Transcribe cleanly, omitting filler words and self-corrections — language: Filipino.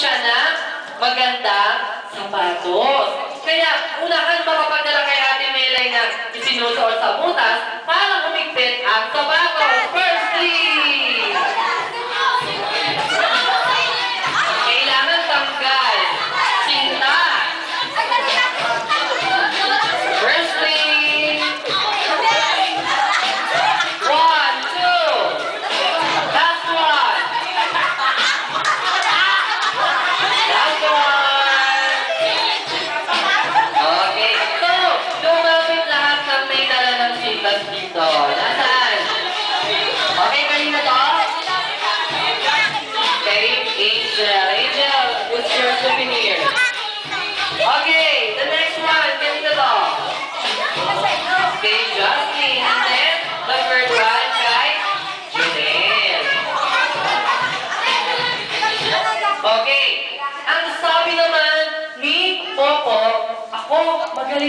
siya ng magandang sapatos. Kaya, unahan makapadala kay Ate Melay na isinusuot sa butas para humigpit ang sapatos. Firstly, kailangan tanggal. Sinta. Firstly, 1, 2. Last one. Last one. Okay. So, lumapit lahat ng may dala ng sintas dito. Nasaan? Okay, kanina to? Okay, Angel. Angel, what's your souvenir? Okay, the next one. Kanina to? Okay, Justin. And then, the third one kay Junel. Okay, ang sabi naman ni Popo, ako magaling.